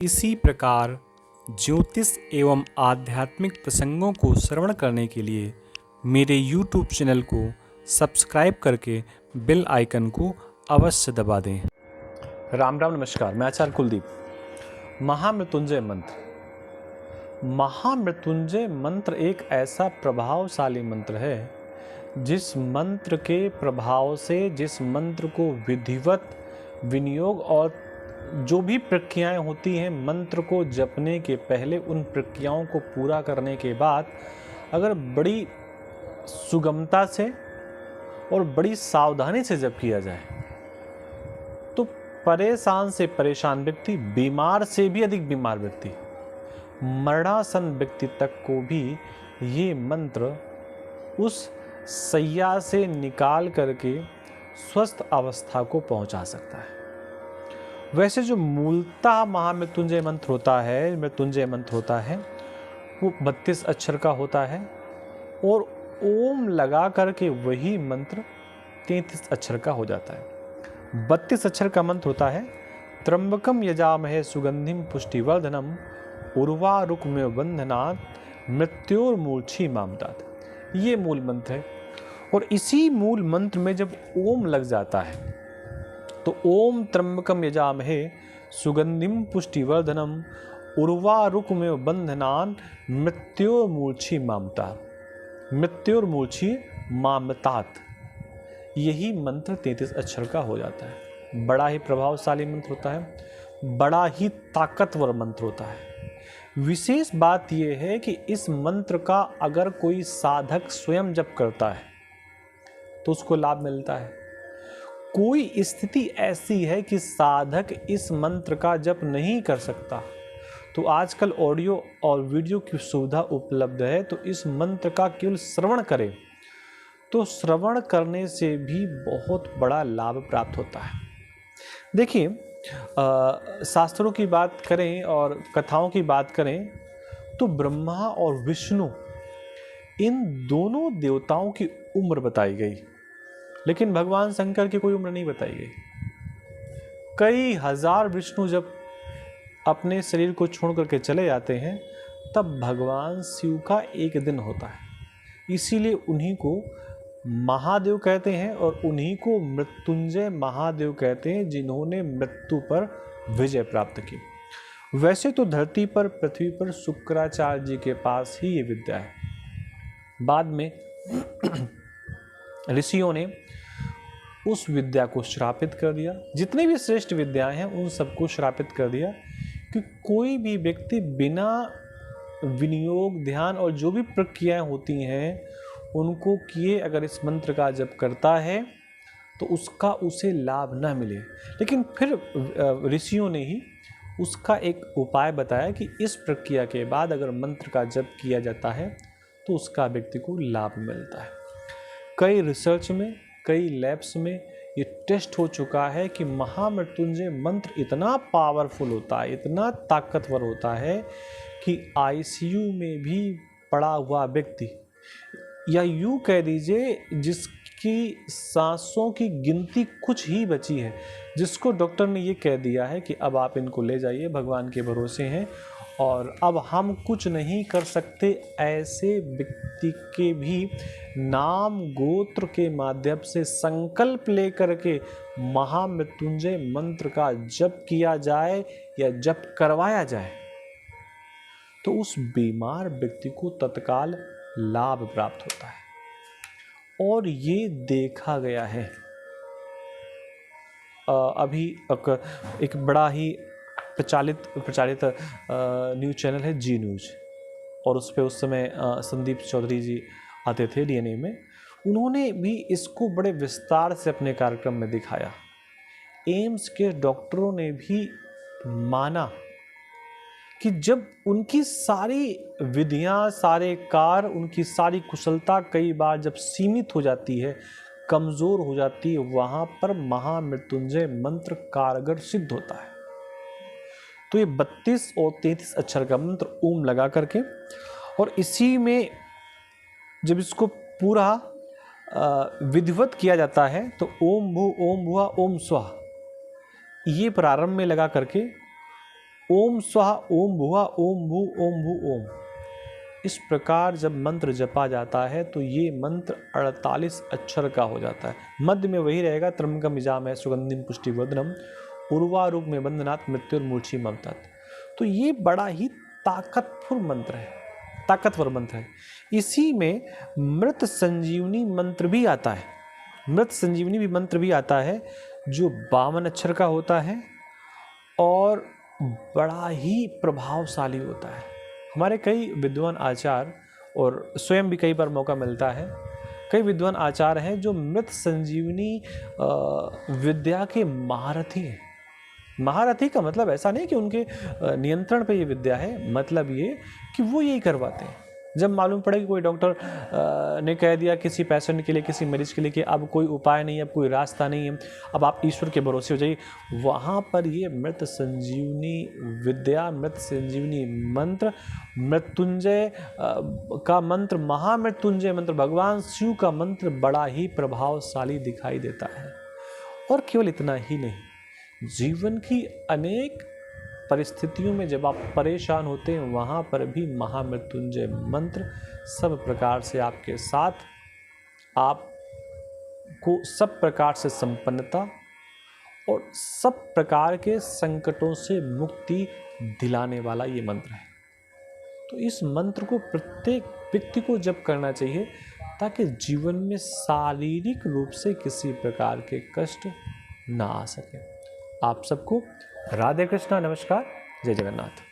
इसी प्रकार ज्योतिष एवं आध्यात्मिक प्रसंगों को श्रवण करने के लिए मेरे YouTube चैनल को सब्सक्राइब करके बेल आइकन को अवश्य दबा दें। राम राम नमस्कार, मैं आचार्य कुलदीप। महामृत्युंजय मंत्र। महामृत्युंजय मंत्र एक ऐसा प्रभावशाली मंत्र है जिस मंत्र के प्रभाव से, जिस मंत्र को विधिवत विनियोग और जो भी प्रक्रियाएं होती हैं मंत्र को जपने के पहले, उन प्रक्रियाओं को पूरा करने के बाद अगर बड़ी सुगमता से और बड़ी सावधानी से जप किया जाए तो परेशान से परेशान व्यक्ति, बीमार से भी अधिक बीमार व्यक्ति, मरणासन व्यक्ति तक को भी ये मंत्र उस सैया से निकाल करके स्वस्थ अवस्था को पहुंचा सकता है। वैसे जो मूलतः महामृत्युंजय मंत्र होता है, मृत्युंजय मंत्र होता है, वो 32 अक्षर का होता है और ओम लगा करके वही मंत्र 33 अक्षर का हो जाता है। 32 अक्षर का मंत्र होता है त्र्यंबकम यजामहे सुगंधिम पुष्टिवर्धनम उर्वारुकमेव बंधनात् मृत्योर्मूर्छी मामतात्। ये मूल मंत्र है और इसी मूल मंत्र में जब ओम लग जाता है तो ओम त्र्यंबकम यजामहे सुगंधिम पुष्टिवर्धनम उर्वारुकमेव बंधनान् मृत्योर्मूर्छी मामतात्। मृत्योर्मूर्छी मामतात्, यही मंत्र 33 अक्षर का हो जाता है। बड़ा ही प्रभावशाली मंत्र होता है, बड़ा ही ताकतवर मंत्र होता है। विशेष बात यह है कि इस मंत्र का अगर कोई साधक स्वयं जप करता है तो उसको लाभ मिलता है। कोई स्थिति ऐसी है कि साधक इस मंत्र का जप नहीं कर सकता तो आजकल ऑडियो और वीडियो की सुविधा उपलब्ध है, तो इस मंत्र का केवल श्रवण करें तो श्रवण करने से भी बहुत बड़ा लाभ प्राप्त होता है। देखिए, शास्त्रों की बात करें और कथाओं की बात करें तो ब्रह्मा और विष्णु, इन दोनों देवताओं की उम्र बताई गई, लेकिन भगवान शंकर की कोई उम्र नहीं बताई गई। कई हजार विष्णु जब अपने शरीर को छोड़ करके चले जाते हैं तब भगवान शिव का एक दिन होता है, इसीलिए उन्हीं को महादेव कहते हैं और उन्हीं को मृत्युंजय महादेव कहते हैं, जिन्होंने मृत्यु पर विजय प्राप्त की। वैसे तो धरती पर, पृथ्वी पर शुक्राचार्य जी के पास ही ये विद्या है। बाद में ऋषियों ने उस विद्या को श्रापित कर दिया। जितने भी श्रेष्ठ विद्याएं हैं उन सबको श्रापित कर दिया कि कोई भी व्यक्ति बिना विनियोग, ध्यान और जो भी प्रक्रियाएं होती हैं उनको किए अगर इस मंत्र का जप करता है तो उसका उसे लाभ ना मिले। लेकिन फिर ऋषियों ने ही उसका एक उपाय बताया कि इस प्रक्रिया के बाद अगर मंत्र का जप किया जाता है तो उसका व्यक्ति को लाभ मिलता है। कई रिसर्च में, कई लैब्स में ये टेस्ट हो चुका है कि महामृत्युंजय मंत्र इतना पावरफुल होता है, इतना ताकतवर होता है कि आईसीयू में भी पड़ा हुआ व्यक्ति, या यूँ कह दीजिए जिसकी सांसों की गिनती कुछ ही बची है, जिसको डॉक्टर ने ये कह दिया है कि अब आप इनको ले जाइए, भगवान के भरोसे हैं और अब हम कुछ नहीं कर सकते, ऐसे व्यक्ति के भी नाम गोत्र के माध्यम से संकल्प लेकर के महामृत्युंजय मंत्र का जप किया जाए या जप करवाया जाए तो उस बीमार व्यक्ति को तत्काल लाभ प्राप्त होता है। और ये देखा गया है। अभी एक बड़ा ही प्रचालित न्यूज़ चैनल है जी न्यूज़, और उस पर उस समय संदीप चौधरी जी आते थे डीएनए में। उन्होंने भी इसको बड़े विस्तार से अपने कार्यक्रम में दिखाया। एम्स के डॉक्टरों ने भी माना कि जब उनकी सारी विधियां, सारे कार्य, उनकी सारी कुशलता कई बार जब सीमित हो जाती है, कमज़ोर हो जाती है, वहाँ पर महामृत्युंजय मंत्र कारगर सिद्ध होता है। तो ये 32 और 33 अक्षर का मंत्र ओम लगा करके, और इसी में जब इसको पूरा विधिवत किया जाता है तो ओम भू ओम भुआ ओम स्वाहा, ये प्रारंभ में लगा करके ओम स्वाहा, ओम भुवा, ओम भू, ओम भू, ओम। इस प्रकार जब मंत्र जपा जाता है तो ये मंत्र 48 अक्षर का हो जाता है। मध्य में वही रहेगा, त्र्यंबकम यजामहे सुगंधिम पुष्टिवर्धनम उर्वारुक में बंधनात् मृत्युर्मूर्छि ममतात। तो ये बड़ा ही ताकतवर मंत्र है। इसी में मृत संजीवनी मंत्र भी आता है। मृत संजीवनी भी मंत्र भी आता है जो 52 अक्षर का होता है और बड़ा ही प्रभावशाली होता है। हमारे कई विद्वान आचार्य, और स्वयं भी कई बार मौका मिलता है, कई विद्वान आचार्य हैं जो मृत संजीवनी विद्या के महारथी हैं। महारथी का मतलब ऐसा नहीं कि उनके नियंत्रण पे ये विद्या है, मतलब ये कि वो यही करवाते हैं। जब मालूम पड़े कि कोई डॉक्टर ने कह दिया किसी पेशेंट के लिए, किसी मरीज के लिए कि अब कोई उपाय नहीं है, अब कोई रास्ता नहीं है, अब आप ईश्वर के भरोसे हो जाइए, वहाँ पर ये मृत संजीवनी विद्या, मृत संजीवनी मंत्र, मृत्युंजय का मंत्र, महामृत्युंजय मंत्र, भगवान शिव का मंत्र बड़ा ही प्रभावशाली दिखाई देता है। और केवल इतना ही नहीं, जीवन की अनेक परिस्थितियों में जब आप परेशान होते हैं वहाँ पर भी महामृत्युंजय मंत्र सब प्रकार से आपके साथ, आपको सब प्रकार से संपन्नता और सब प्रकार के संकटों से मुक्ति दिलाने वाला ये मंत्र है। तो इस मंत्र को प्रत्येक व्यक्ति को जप करना चाहिए ताकि जीवन में शारीरिक रूप से किसी प्रकार के कष्ट ना आ सके। आप सबको राधे कृष्णा, नमस्कार, जय जगन्नाथ।